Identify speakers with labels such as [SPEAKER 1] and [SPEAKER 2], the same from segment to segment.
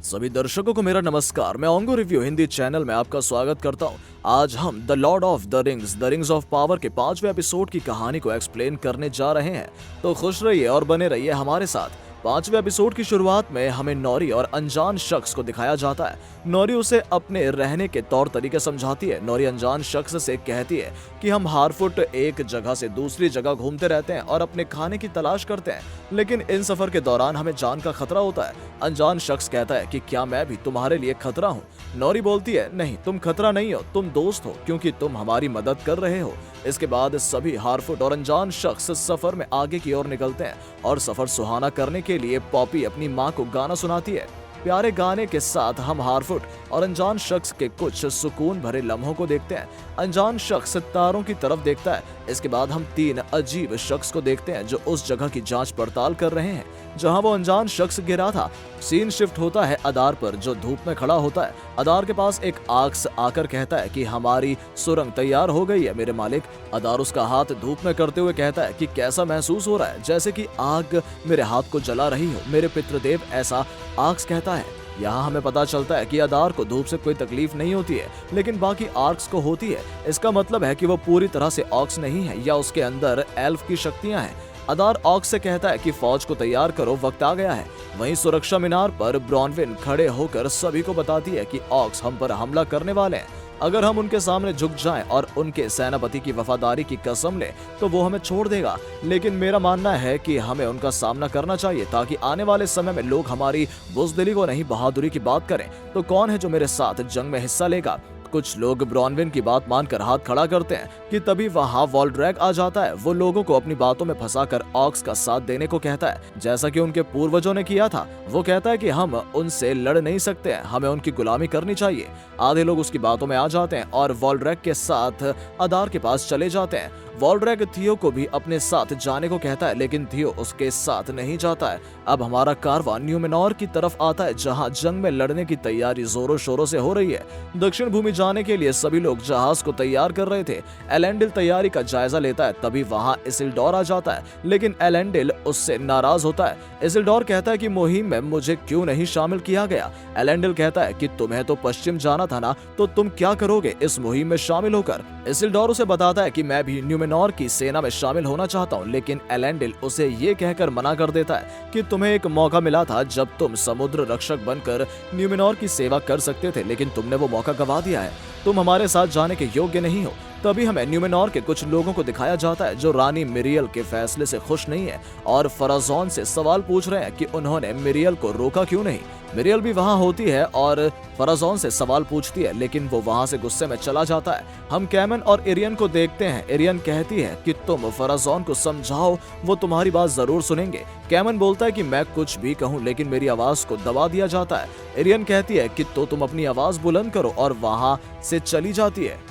[SPEAKER 1] सभी दर्शकों को मेरा नमस्कार। मैं ओंगो रिव्यू हिंदी चैनल में आपका स्वागत करता हूं। आज हम the Lord of the rings of power के 5वें एपिसोड की कहानी को एक्सप्लेन करने जा रहे हैं, तो खुश रहिए और बने रहिए हमारे साथ। 5वें एपिसोड की शुरुआत में हमें नॉरी और अनजान शख्स को दिखाया जाता है। नॉरी उसे अपने रहने के तौर तरीके समझाती है। नॉरी अनजान शख्स से कहती है कि हम हारफुट एक जगह से दूसरी जगह घूमते रहते हैं और अपने खाने की तलाश करते हैं, लेकिन इन सफर के दौरान हमें जान का खतरा होता है। अनजान शख्स कहता है कि क्या मैं भी तुम्हारे लिए खतरा हूँ? नॉरी बोलती है, नहीं, तुम खतरा नहीं हो, तुम दोस्त हो, क्योंकि तुम हमारी मदद कर रहे हो। इसके बाद सभी हारफुट और अनजान शख्स सफर में आगे की ओर निकलते हैं और सफर सुहाना करने के लिए पॉपी अपनी माँ को गाना सुनाती है। प्यारे गाने के साथ हम हारफुट और अनजान शख्स के कुछ सुकून भरे लम्हों को देखते हैं। अनजान शख्स तारों की तरफ देखता है। इसके बाद हम 3 अजीब शख्स को देखते हैं जो उस जगह की जांच पड़ताल कर रहे हैं जहां वो अनजान शख्स गिरा था। सीन शिफ्ट होता है अदार पर, जो धूप में खड़ा होता है। अदार के पास एक आक्स आकर कहता है कि हमारी सुरंग तैयार हो गई है मेरे मालिक। अदार उसका हाथ धूप में करते हुए कहता है कि कैसा महसूस हो रहा है? जैसे कि आग मेरे हाथ को जला रही हो मेरे पितृदेव, ऐसा आक्स कहता है। यहाँ हमें पता चलता है कि अदार को धूप से कोई तकलीफ नहीं होती है, लेकिन बाकी आर्क्स को होती है। इसका मतलब है कि वो पूरी तरह से ऑक्स नहीं है या उसके अंदर एल्फ की शक्तियां हैं। अदार ऑक्स से कहता है कि फौज को तैयार करो, वक्त आ गया है। वहीं सुरक्षा मीनार पर ब्रॉनविन खड़े होकर सभी को बताती है कि ऑक्स हम पर हमला करने वाले हैं। अगर हम उनके सामने झुक जाएं और उनके सेनापति की वफादारी की कसम लें तो वो हमें छोड़ देगा, लेकिन मेरा मानना है कि हमें उनका सामना करना चाहिए ताकि आने वाले समय में लोग हमारी बुज़दिली को नहीं बहादुरी की बात करें। तो कौन है जो मेरे साथ जंग में हिस्सा लेगा? कुछ लोग ब्रॉनविन की बात मानकर हाथ खड़ा करते हैं कि तभी वहां वॉल्ड्रैग आ जाता है। वो लोगों को अपनी बातों में फंसाकर ऑक्स का साथ देने को कहता है, जैसा कि उनके पूर्वजों ने किया था। वो कहता है कि हम उनसे लड़ नहीं सकते हैं, हमें उनकी गुलामी करनी चाहिए। आधे लोग उसकी बातों में आ जाते हैं और वॉल्ड्रैग के साथ अदार के पास चले जाते हैं। वॉल्ड्रैग थियो को भी अपने साथ जाने को कहता है, लेकिन थियो उसके साथ नहीं जाता है। अब हमारा कारवां न्यूमेनॉर की तरफ आता है जहां जंग में लड़ने की तैयारी जोरों शोरों से हो रही है। दक्षिण भूमि जाने के लिए सभी लोग जहाज को तैयार कर रहे थे। एलेंडिल तैयारी का जायजा लेता है, तभी वहां इसिल्डोर आ जाता है, लेकिन एलेंडिल उससे नाराज होता है। इसिल्डोर कहता है कि मुहिम में मुझे क्यों नहीं शामिल किया गया? एलेंडिल कहता है कि तुम्हें तो पश्चिम जाना था ना, तो तुम क्या करोगे इस मुहिम में शामिल होकर? इसिल्डोर उसे बताता है कि मैं भी न्यूमेनॉर की सेना में शामिल होना चाहता हूँ, लेकिन एलेंडिल उसे ये कहकर मना कर देता है कि तुम्हें एक मौका मिला था जब तुम समुद्र रक्षक बनकर न्यूमेनॉर की सेवा कर सकते थे, लेकिन तुमने वो मौका गवा दिया है। तुम हमारे साथ जाने के योग्य नहीं हो। तभी हमें न्यूमेनॉर के कुछ लोगों को दिखाया जाता है जो रानी मिरियल के फैसले से खुश नहीं है और फराजोन से सवाल पूछ रहे हैं कि उन्होंने मिरियल को रोका क्यों नहीं। मिरियल भी वहां होती है और फराजोन से सवाल पूछती है, लेकिन वो वहां से गुस्से में चला जाता है। हम कैमन और एरियन को देखते हैं। एरियन कहती है कि तुम फराजोन को समझाओ, वो तुम्हारी बात जरूर सुनेंगे। कैमन बोलता है कि मैं कुछ भी कहूं, लेकिन मेरी आवाज को दबा दिया जाता है। एरियन कहती है कि तो तुम अपनी आवाज बुलंद करो और वहां से चली जाती है।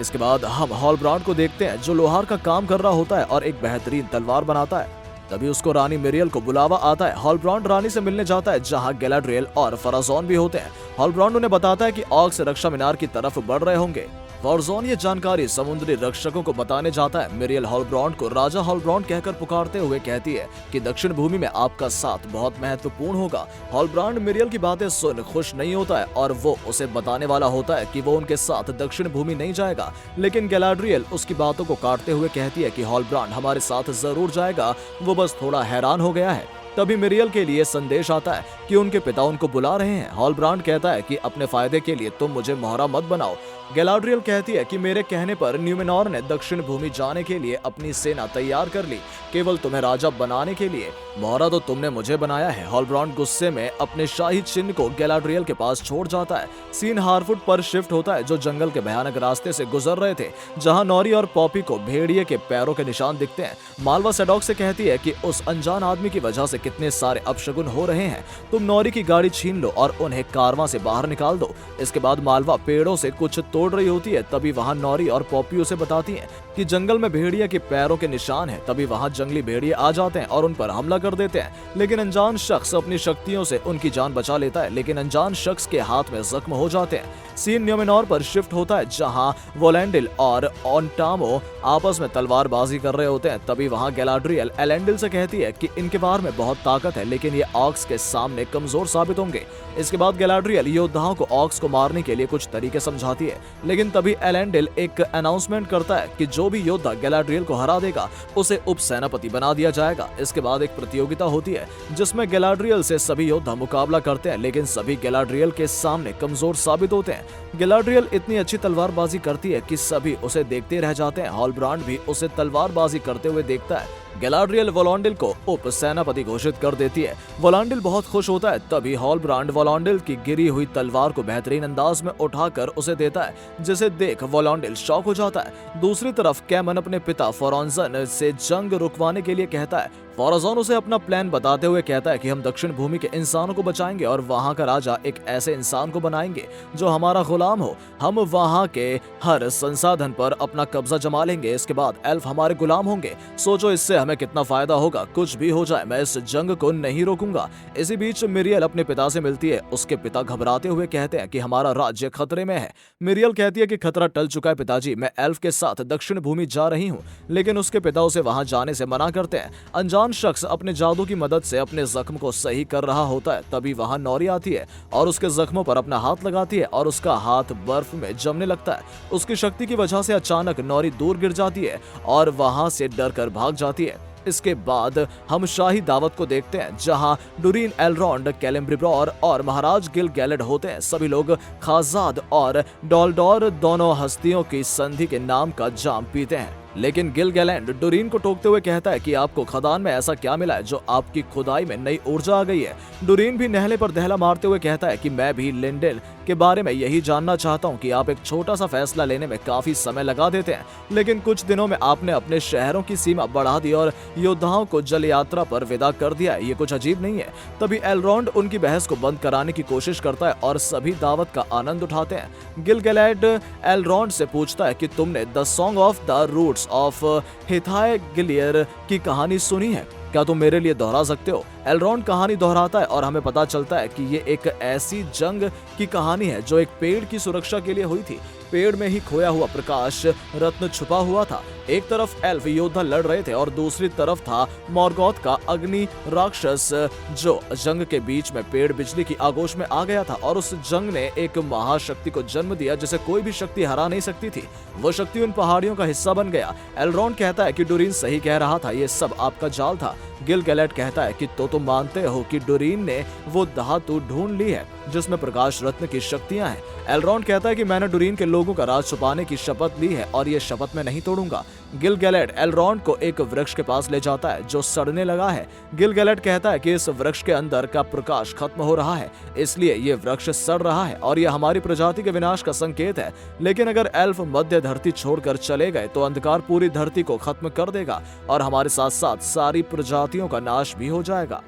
[SPEAKER 1] इसके बाद हम हॉलब्रांड को देखते हैं जो लोहार का काम कर रहा होता है और एक बेहतरीन तलवार बनाता है। तभी उसको रानी मिरियल को बुलावा आता है। हॉलब्रांड रानी से मिलने जाता है जहां गैलाड्रियल और फराजोन भी होते हैं। हॉलब्रांड उन्हें बताता है कि ऑक्स रक्षा मीनार की तरफ बढ़ रहे होंगे। फराजोन ये जानकारी समुद्री रक्षकों को बताने जाता है। मिरियल हॉलब्रांड को राजा हॉलब्रांड कहकर पुकारते हुए कहती है कि दक्षिण भूमि में आपका साथ बहुत महत्वपूर्ण होगा। हॉलब्रांड मिरियल की बातें सुन खुश नहीं होता है और वो उसे बताने वाला होता है कि वो उनके साथ दक्षिण भूमि नहीं जाएगा, लेकिन गैलाड्रियल उसकी बातों को काटते हुए कहती है कि हॉलब्रांड हमारे साथ जरूर जाएगा, वो बस थोड़ा हैरान हो गया है। तभी मिरियल के लिए संदेश आता है कि उनके पिता उनको बुला रहे हैं। हॉलब्रांड कहता है कि अपने फायदे के लिए तुम मुझे मोहरा मत बनाओ। गैलाड्रियल कहती है कि मेरे कहने पर न्यूमेनॉर ने दक्षिण भूमि जाने के लिए अपनी सेना तैयार कर ली, केवल तुम्हें राजा बनाने के लिए। मोहरा तो तुमने मुझे बनाया है। हॉलब्रांड गुस्से में अपने शाही चिन्ह को गैलाड्रियल के पास छोड़ जाता है। सीन हारफुट पर शिफ्ट होता है जो जंगल के भयानक रास्ते से गुजर रहे थे, जहां नॉरी और पॉपी को भेड़िए के पैरों के निशान दिखते हैं। मालवा सैडॉक से कहती है कि उस अनजान आदमी की वजह से कितने सारे अपशगुन हो रहे हैं। तुम नॉरी की गाड़ी छीन लो और उन्हें कारवां से बाहर निकाल दो। इसके बाद मालवा पेड़ों से कुछ तोड़ रही होती है तभी वहाँ नॉरी और पॉपी उसे बताती हैं कि जंगल में भेड़िया के पैरों के निशान हैं। तभी वहाँ जंगली भेड़िए आ जाते हैं और उन पर हमला कर देते हैं, लेकिन अनजान शख्स अपनी शक्तियों से उनकी जान बचा लेता है, लेकिन अनजान शख्स के हाथ में जख्म हो जाते हैं। सीन न्यूमेनॉर पर शिफ्ट होता है जहां वोलेंडिल और ऑन्टामो आपस में तलवारबाजी कर रहे होते हैं। तभी वहां गैलाड्रियल एलेंडिल से कहती है कि इनके पार में बहुत ताकत है, लेकिन ये ऑक्स के सामने कमजोर साबित होंगे। इसके बाद गैलाड्रियल योद्धाओं को ऑक्स को मारने के लिए कुछ तरीके समझाती है, लेकिन तभी एलेंडिल एक अनाउंसमेंट करता है कि जो भी योद्धा गैलाड्रियल को हरा देगा उसे उप सेनापति बना दिया जाएगा। इसके बाद एक प्रतियोगिता होती है जिसमें गैलाड्रियल से सभी योद्धा मुकाबला करते हैं, लेकिन सभी गैलाड्रियल के सामने कमजोर साबित होते हैं। गैलाड्रियल इतनी अच्छी तलवारबाजी करती है कि सभी उसे देखते रह जाते हैं। हॉलब्रांड भी उसे तलवारबाजी करते हुए देखता है। गैलाड्रियल वोलांडिल को उप सेनापति घोषित कर देती है। वोलांडिल बहुत खुश होता है। तभी हॉलब्रांड वोलांडिल की गिरी हुई तलवार को बेहतरीन अंदाज में उठाकर उसे देता है, जिसे देख वोलांडिल शॉक हो जाता है। दूसरी तरफ कैमन अपने पिता फोरॉन्जन से जंग रुकवाने के लिए कहता है। फोराज़ोन उसे अपना प्लान बताते हुए कहता है कि हम दक्षिण भूमि के इंसानों को बचाएंगे और वहां का राजा एक ऐसे इंसान को बनाएंगे जो हमारा गुलाम हो। हम वहां के हर संसाधन पर अपना कब्जा जमा लेंगे। इसके बाद एल्फ हमारे गुलाम होंगे। सोचो इससे हमें कितना फायदा होगा। कुछ भी हो जाए मैं इस जंग को नहीं रोकूंगा। इसी बीच मिरियल अपने पिता से मिलती है। उसके पिता घबराते हुए कहते हैं कि हमारा राज्य खतरे में है। मिरियल कहती है कि खतरा टल चुका है पिताजी, मैं एल्फ के साथ दक्षिण भूमि जा रही हूँ, लेकिन उसके पिता उसे वहां जाने से मना करते हैं। अनजान शख्स अपने जादू की मदद से अपने जख्म को सही कर रहा होता है। तभी वहां नॉरी आती है और उसके जख्मों पर अपना हाथ लगाती है और उसका हाथ बर्फ में जमने लगता है। उसकी शक्ति की वजह से अचानक नॉरी दूर गिर जाती है और वहां से डर कर भाग जाती है। इसके बाद हम शाही दावत को देखते हैं जहां डुरीन एलरॉन्ड, कैलेम्ब्रिब्रॉर और महाराज गिल गैलेड होते हैं। सभी लोग खाजाद और डॉल्डोर दोनों हस्तियों की संधि के नाम का जाम पीते हैं, लेकिन गिल गैलेंड डुरीन को टोकते हुए कहता है कि आपको खदान में ऐसा क्या मिला है जो आपकी खुदाई में नई ऊर्जा आ गई है। डुरीन भी नहले पर दहला मारते हुए कहता है कि मैं भी लिंडेल के बारे में यही जानना चाहता हूं कि आप एक छोटा सा फैसला लेने में काफी समय लगा देते हैं, लेकिन कुछ दिनों में आपने अपने शहरों की सीमा बढ़ा दी और योद्धाओं को जल यात्रा पर विदा कर दिया है। ये कुछ अजीब नहीं है। तभी एलरॉन्ड उनकी बहस को बंद कराने की कोशिश करता है और सभी दावत का आनंद उठाते हैं। गिल गैलेड एलरॉन्ड से पूछता है कि तुमने the song of the roots of हिथाय गिलियर की कहानी सुनी है, क्या तुम मेरे लिए दोहरा सकते हो? एलरॉन्ड कहानी दोहराता है और हमें पता चलता है कि ये एक ऐसी जंग की कहानी है जो एक पेड़ की सुरक्षा के लिए हुई थी। पेड़ में ही खोया हुआ प्रकाश रत्न छुपा हुआ था। एक तरफ एल्फ योद्धा लड़ रहे थे और दूसरी तरफ था मॉर्गोथ का अग्नि राक्षस, जो जंग के बीच में पेड़ बिजली की आगोश में आ गया था और उस जंग ने एक महाशक्ति को जन्म दिया जिसे कोई भी शक्ति हरा नहीं सकती थी। वो शक्ति उन पहाड़ियों का हिस्सा बन गया। एलरॉन्ड कहता है कि डुरीन सही कह रहा था, ये सब आपका जाल था। गिल गैलेड कहता है कि तो तुम मानते हो कि डुरीन ने वो धातु ढूंढ ली है जिसमें प्रकाश रत्न की शक्तियां हैं। एलरॉन्ड कहता है कि मैंने डुरीन के लोगों का राज छुपाने की शपथ ली है और ये शपथ मैं नहीं तोड़ूंगा। गिल गैलेड एलरॉन्ड को एक वृक्ष के पास ले जाता है जो सड़ने लगा है। गिल गैलेड कहता है कि इस वृक्ष के अंदर का प्रकाश खत्म हो रहा है, इसलिए ये वृक्ष सड़ रहा है और यह हमारी प्रजाति के विनाश का संकेत है। लेकिन अगर एल्फ मध्य धरती छोड़कर चले गए तो अंधकार पूरी धरती को खत्म कर देगा और हमारे साथ साथ सारी प्रजातियों का नाश भी हो जाएगा।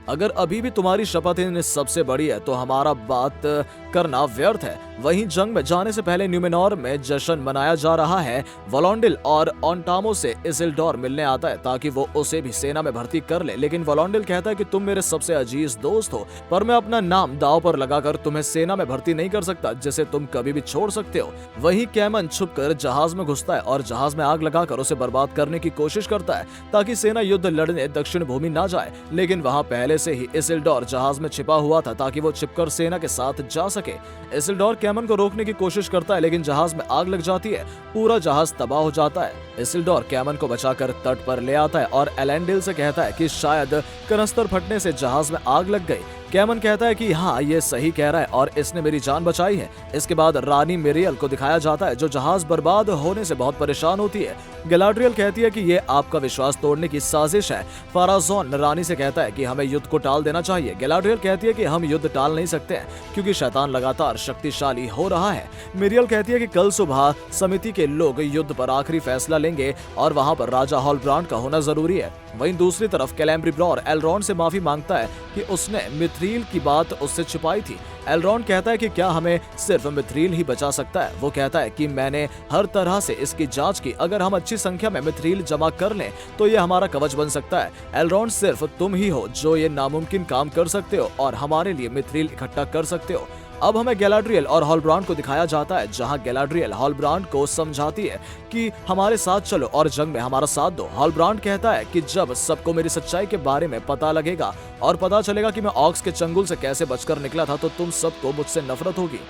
[SPEAKER 1] अगर अभी भी तुम्हारी शपथ इन सबसे बड़ी है तो हमारा बात करना व्यर्थ है। वहीं जंग में जाने से पहले न्यूमेनॉर में जश्न मनाया जा रहा है। वोलांडिल और ऑन्टामो से इसिल्डोर मिलने आता है ताकि वो उसे भी सेना में भर्ती कर ले, लेकिन वोलांडिल कहता है कि तुम मेरे सबसे अजीज दोस्त हो, पर मैं अपना नाम दांव पर लगाकर तुम्हें सेना में भर्ती नहीं कर सकता जिसे तुम कभी भी छोड़ सकते हो। वहीं कैमन छुपकर जहाज में घुसता है और जहाज में आग लगाकर उसे बर्बाद करने की कोशिश करता है ताकि सेना युद्ध लड़ने दक्षिण भूमि ना जाए, लेकिन वहां पहले से ही इसिल्डोर जहाज में छिपा हुआ था ताकि वो छिपकर सेना के साथ जा सके। इसिल्डोर कैमन को रोकने की कोशिश करता है लेकिन जहाज में आग लग जाती है, पूरा जहाज तबाह हो जाता है। इसिल्डोर कैमन को बचाकर तट पर ले आता है और एलेंडिल से कहता है कि शायद कनस्तर फटने से जहाज में आग लग गई। कैमन कहता है कि हाँ, ये सही कह रहा है और इसने मेरी जान बचाई है। इसके बाद रानी मिरियल को दिखाया जाता है जो जहाज बर्बाद होने से बहुत परेशान होती है। गैलाड्रियल कहती है कि ये आपका विश्वास तोड़ने की साजिश है। फाराज़ोन रानी से कहता है कि हमें युद्ध को टाल देना चाहिए। गैलाड्रियल कहती है कि हम युद्ध टाल नहीं सकते हैं क्योंकि शैतान लगातार शक्तिशाली हो रहा है। मिरियल कहती है कि कल सुबह समिति के लोग युद्ध पर आखिरी फैसला लेंगे और वहां पर राजा हॉलब्रांड का होना जरूरी है। वहीं दूसरी तरफ कैलेम्ब्रिब्रॉर एलरॉन्ड से माफी मांगता है कि उसने मिथ्रील की बात उससे छिपाई थी। एलरॉन्ड कहता है कि क्या हमें सिर्फ मिथ्रील ही बचा सकता है। वो कहता है कि मैंने हर तरह से इसकी जांच की, अगर हम अच्छी संख्या में मिथ्रील जमा कर लें तो ये हमारा कवच बन सकता है। एलरॉन्ड, सिर्फ तुम ही हो जो ये नामुमकिन काम कर सकते हो और हमारे लिए मिथ्रील इकट्ठा कर सकते हो। अब हमें गैलाड्रियल और हॉलब्रांड को दिखाया जाता है, जहां गैलाड्रियल हॉलब्रांड को समझाती है कि हमारे साथ चलो और जंग में हमारा साथ दो। हॉलब्रांड कहता है कि जब सबको मेरी सच्चाई के बारे में पता लगेगा और पता चलेगा कि मैं ऑक्स के चंगुल से कैसे बचकर निकला था, तो तुम सबको मुझसे नफरत होगी।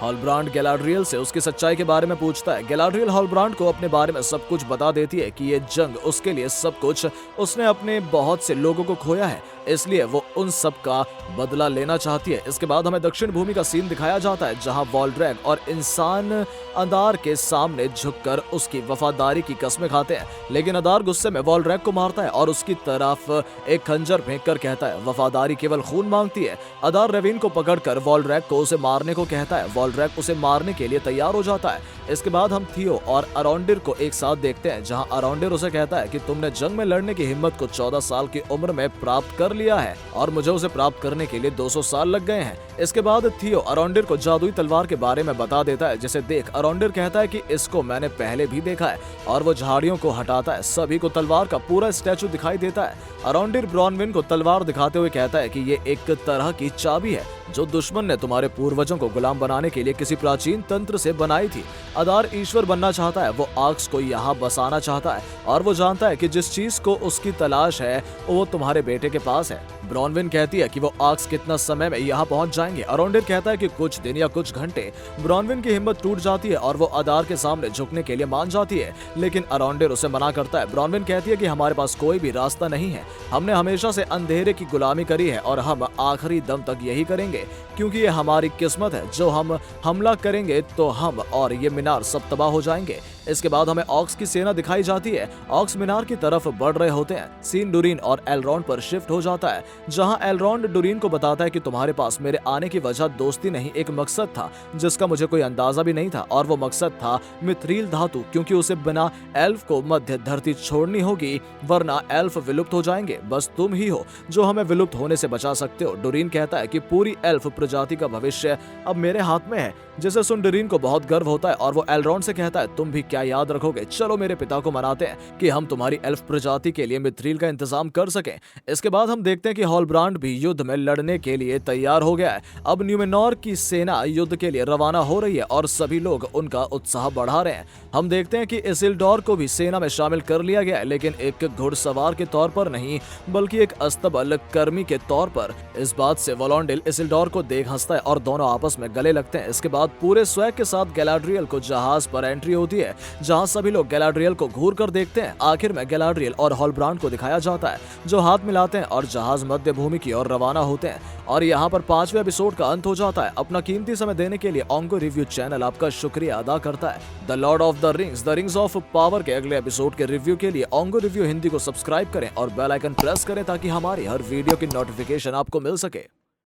[SPEAKER 1] हॉलब्रांड गैलाड्रियल से उसकी सच्चाई के बारे में पूछता है। गैलाड्रियल हॉलब्रांड को अपने बारे में सब कुछ बता देती है कि ये जंग उसके लिए सब कुछ, उसने अपने बहुत से लोगों को खोया है, इसलिए वो उन सब का बदला लेना चाहती है। इसके बाद हमें दक्षिण भूमि का सीन दिखाया जाता है, जहां वॉल्ड्रैग और इंसान अदार के सामने झुककर उसकी वफादारी की कस्में खाते हैं, लेकिन अदार गुस्से में वॉल्ड्रैग को मारता है और उसकी तरफ एक खंजर फेंककर कहता है, वफादारी केवल खून मांगती है। अदार रेविन को पकड़कर वॉल्ड्रैग को उसे मारने को कहता है। वॉल्ड्रैग उसे मारने के लिए तैयार हो जाता है। इसके बाद हम थियो और अराउंडिर को एक साथ देखते हैं, जहां अराउंडिर उसे कहता है कि तुमने जंग में लड़ने की हिम्मत को 14 साल की उम्र में प्राप्त कर लिया है और मुझे उसे प्राप्त करने के लिए 200 साल लग गए हैं। इसके बाद थियो अराउंडिर को जादुई तलवार के बारे में बता देता है, जिसे देख अराउंडिर कहता है कि इसको मैंने पहले भी देखा है, और वो झाड़ियों को हटाता है। सभी को तलवार का पूरा स्टैचू दिखाई देता है। अराउंडिर ब्रॉनविन को तलवार दिखाते हुए कहता है कि ये एक तरह की चाबी है जो दुश्मन ने तुम्हारे पूर्वजों को गुलाम बनाने के लिए किसी प्राचीन तंत्र से बनाई थी। अदार ईश्वर बनना चाहता है, वो आक्स को यहाँ बसाना चाहता है और वो जानता है कि जिस चीज को उसकी तलाश है वो तुम्हारे बेटे के पास है। ब्रॉनविन कहती है कि वो आक्स कितना समय में यहाँ पहुंच जाएंगे। अराउंडिर कहता है कि कुछ दिन या कुछ घंटे। ब्रॉनविन की हिम्मत टूट जाती है और वो अदार के सामने झुकने के लिए मान जाती है, लेकिन अराउंडिर उसे मना करता है। ब्रॉनविन कहती है कि हमारे पास कोई भी रास्ता नहीं है, हमने हमेशा से अंधेरे की गुलामी करी है और हम आखिरी दम तक यही करेंगे, क्योंकि ये हमारी किस्मत है। जो हम हमला करेंगे तो हम और ये मीनार सब तबाह हो जाएंगे। इसके बाद हमें ऑक्स की सेना दिखाई जाती है। ऑक्स मीनार की तरफ बढ़ रहे होते हैं। सीन डुरीन और एलरॉन्ड पर शिफ्ट हो जाता है, जहां एलरॉन्ड डुरीन को बताता है कि तुम्हारे पास मेरे आने की वजह दोस्ती नहीं, एक मकसद था जिसका मुझे कोई अंदाजा भी नहीं था, और वो मकसद था मिथ्रील धातु, क्योंकि उसे बिना एल्फ को मध्य धरती छोड़नी होगी, वरना एल्फ विलुप्त हो जाएंगे। बस तुम ही हो जो हमें विलुप्त होने से बचा सकते हो। डुरीन कहता है कि पूरी एल्फ प्रजाति का भविष्य अब मेरे हाथ में है, जिसे सुन डुरीन को बहुत गर्व होता है और वो एलरॉन्ड से कहता है, तुम भी क्या याद रखोगे? चलो मेरे पिता को मनाते हैं कि हम तुम्हारी एल्फ प्रजाति के लिए मिथ्रील का इंतजाम कर सकें। इसके बाद हम देखते हैं कि हॉलब्रांड भी युद्ध में लड़ने के लिए तैयार हो गया है। अब न्यूमेनॉर की सेना युद्ध के लिए रवाना हो रही है और सभी लोग उनका उत्साह बढ़ा रहे हैं। हम देखते हैं कि इसिल्डोर को भी सेना में शामिल कर लिया गया है, लेकिन एक घुड़सवार के तौर पर नहीं, बल्कि एक अस्तबल कर्मी के तौर पर। इस बात से वॉलोंडिल इसिल्डोर को देख हंसता है और दोनों आपस में गले लगते हैं। इसके बाद पूरे स्वैग के साथ गैलाड्रियल को जहाज पर एंट्री होती है, जहां सभी लोग गैलाड्रियल को घूर कर देखते हैं। आखिर में गैलाड्रियल और हॉलब्रांड को दिखाया जाता है, जो हाथ मिलाते हैं और जहाज मध्य भूमि की ओर रवाना होते हैं। और यहाँ पर 5वें एपिसोड का अंत हो जाता है। अपना कीमती समय देने के लिए ऑन्गो रिव्यू चैनल आपका शुक्रिया अदा करता है। The Lord of the rings of power के अगले एपिसोड के रिव्यू के लिए ऑन्गो रिव्यू हिंदी को सब्सक्राइब करें और बेल आइकन प्रेस करें, ताकि हमारी हर वीडियो की नोटिफिकेशन आपको मिल सके।